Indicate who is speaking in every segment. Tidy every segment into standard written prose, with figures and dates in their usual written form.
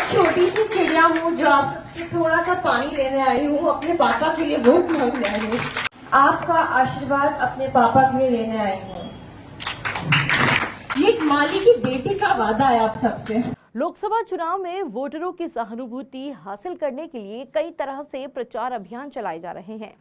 Speaker 1: छोटी सी चिड़िया हूँ जो आप सबसे थोड़ा सा पानी लेने आई हूँ, अपने पापा के लिए वोट मांगने आई हूँ। आपका आशीर्वाद अपने पापा के लिए लेने आई हूँ। ये एक माली की बेटी का वादा है आप सबसे।
Speaker 2: लोकसभा चुनाव में वोटरों की सहानुभूति हासिल करने के लिए कई तरह से प्रचार अभियान चलाए जा रहे हैं।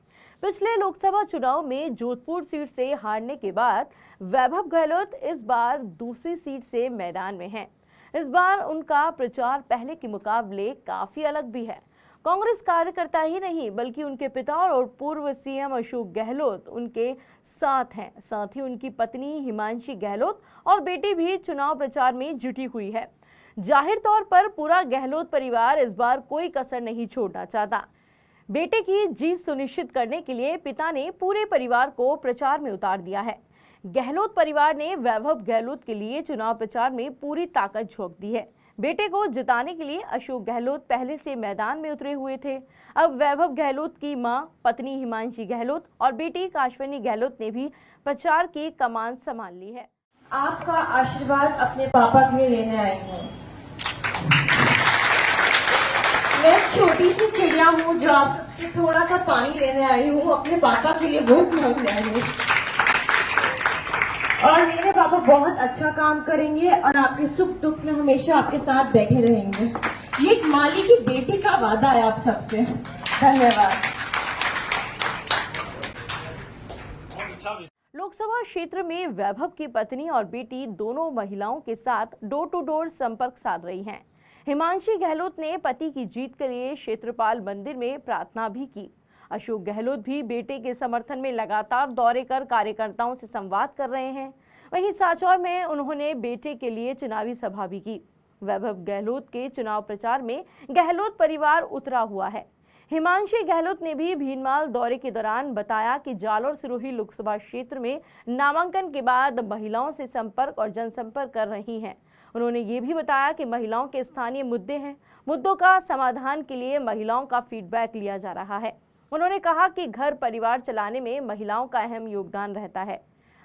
Speaker 2: पिछले लोकसभा चुनाव में जोधपुर सीट से हारने के बाद वैभव गहलोत इस बार दूसरी सीट से मैदान में हैं। इस बार उनका प्रचार पहले के मुकाबले काफी अलग भी है। कांग्रेस कार्यकर्ता ही नहीं बल्कि उनके पिता और पूर्व सीएम अशोक गहलोत उनके साथ हैं। साथ ही उनकी पत्नी हिमांशी गहलोत और बेटी भी चुनाव प्रचार में जुटी हुई है। जाहिर तौर पर पूरा गहलोत परिवार इस बार कोई कसर नहीं छोड़ना चाहता। बेटे की जीत सुनिश्चित करने के लिए पिता ने पूरे परिवार को प्रचार में उतार दिया है। गहलोत परिवार ने वैभव गहलोत के लिए चुनाव प्रचार में पूरी ताकत झोंक दी है। बेटे को जिताने के लिए अशोक गहलोत पहले से मैदान में उतरे हुए थे। अब वैभव गहलोत की मां, पत्नी हिमांशी गहलोत और बेटी काश्वनी गहलोत ने भी प्रचार की कमान संभाल ली है।
Speaker 1: आपका आशीर्वाद अपने पापा के लिए लेने आई हूँ। मैं एक छोटी सी चिड़िया हूँ जो आप सबसे थोड़ा सा पानी लेने आई हूँ, अपने पापा के लिए वोट मांगने आई हूँ। और मेरे पापा बहुत अच्छा काम करेंगे और आपके सुख दुख में हमेशा आपके साथ बैठे रहेंगे। ये एक माली की बेटी का वादा है आप सबसे। धन्यवाद।
Speaker 2: लोकसभा क्षेत्र में वैभव की पत्नी और बेटी दोनों महिलाओं के साथ डोर टू डोर संपर्क साध रही हैं। हिमांशी गहलोत ने पति की जीत के लिए क्षेत्रपाल मंदिर में प्रार्थना भी की। अशोक गहलोत भी बेटे के समर्थन में लगातार दौरे कर कार्यकर्ताओं से संवाद कर रहे हैं। वहीं सांचौर में उन्होंने बेटे के लिए चुनावी सभा भी की। वैभव गहलोत के चुनाव प्रचार में गहलोत परिवार उतरा हुआ है। हिमांशी गहलोत ने भी भीनमाल दौरे के दौरान बताया कि जालोर सिरोही लोकसभा क्षेत्र में नामांकन के बाद महिलाओं से संपर्क और जनसंपर्क कर रही हैं। उन्होंने ये भी बताया कि महिलाओं के स्थानीय मुद्दे हैं, मुद्दों का समाधान के लिए महिलाओं का फीडबैक लिया जा रहा है। उन्होंने कहा कि घर परिवार चलाने में महिलाओं का अहम योगदान रहता है।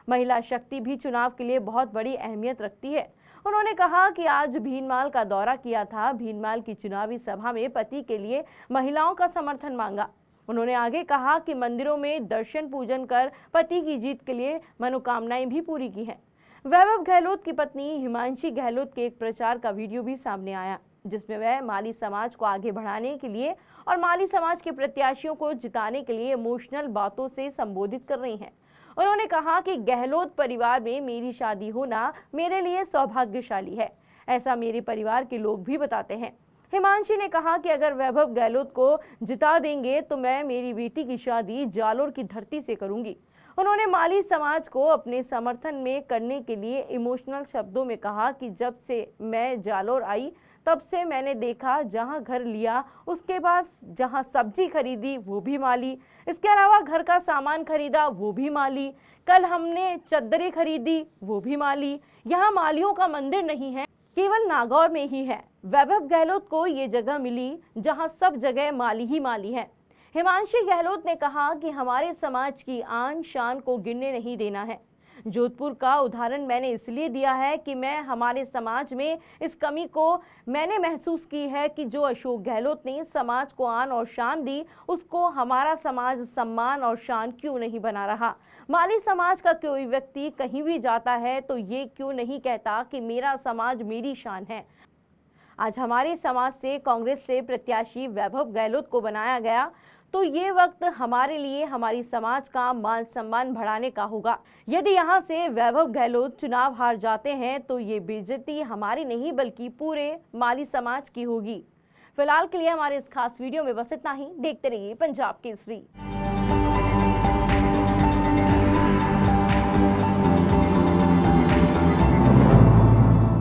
Speaker 2: महिला शक्ति भी चुनाव के लिए बहुत बड़ी अहमियत रखती है। उन्होंने कहा कि आज भीनमाल का दौरा किया था। भीनमाल की चुनावी सभा में पति के लिए महिलाओं का समर्थन मांगा। उन्होंने आगे कहा कि मंदिरों में दर्शन पूजन कर पति की जीत के लिए मनोकामनाएं भी पूरी की हैं। वैभव गहलोत की पत्नी हिमांशी गहलोत के एक प्रचार का वीडियो भी सामने आया, जिसमें वह माली समाज को आगे बढ़ाने के लिए और माली समाज के प्रत्याशियों को जिताने के लिए इमोशनल बातों से संबोधित कर रही हैं। उन्होंने कहा कि गहलोत परिवार में मेरी शादी होना मेरे लिए सौभाग्यशाली है, ऐसा मेरे परिवार के लोग भी बताते हैं। हिमांशी ने कहा कि अगर वैभव गहलोत को जिता देंगे तो मैं मेरी बेटी की शादी जालोर की धरती से करूंगी। उन्होंने माली समाज को अपने समर्थन में करने के लिए इमोशनल शब्दों में कहा कि जब से मैं जालोर आई तब से मैंने देखा जहां घर लिया उसके पास जहां सब्जी खरीदी वो भी माली, इसके अलावा घर का सामान खरीदा वो भी माली, कल हमने चद्दरें खरीदी वो भी माली। यहाँ मालियों का मंदिर नहीं है, केवल नागौर में ही है। वैभव गहलोत को ये जगह मिली जहां सब जगह माली ही माली है। हिमांशी गहलोत ने कहा कि हमारे समाज की आन शान को गिरने नहीं देना है। जोधपुर का उदाहरण मैंने इसलिए दिया है कि मैं हमारे समाज में इस कमी को मैंने महसूस की है कि जो अशोक गहलोत ने समाज को आन और शान दी, उसको हमारा समाज सम्मान और शान क्यों नहीं बना रहा। माली समाज का कोई व्यक्ति कहीं भी जाता है तो ये क्यों नहीं कहता कि मेरा समाज मेरी शान है। आज हमारे समाज से कांग्रेस से प्रत्याशी वैभव गहलोत को बनाया गया तो ये वक्त हमारे लिए हमारी समाज का मान सम्मान बढ़ाने का होगा। यदि यहाँ से वैभव गहलोत चुनाव हार जाते हैं तो ये बेइज्जती हमारी नहीं बल्कि पूरे माली समाज की होगी। फिलहाल के लिए हमारे इस खास वीडियो में बस इतना ही। देखते रहिए पंजाब केसरी।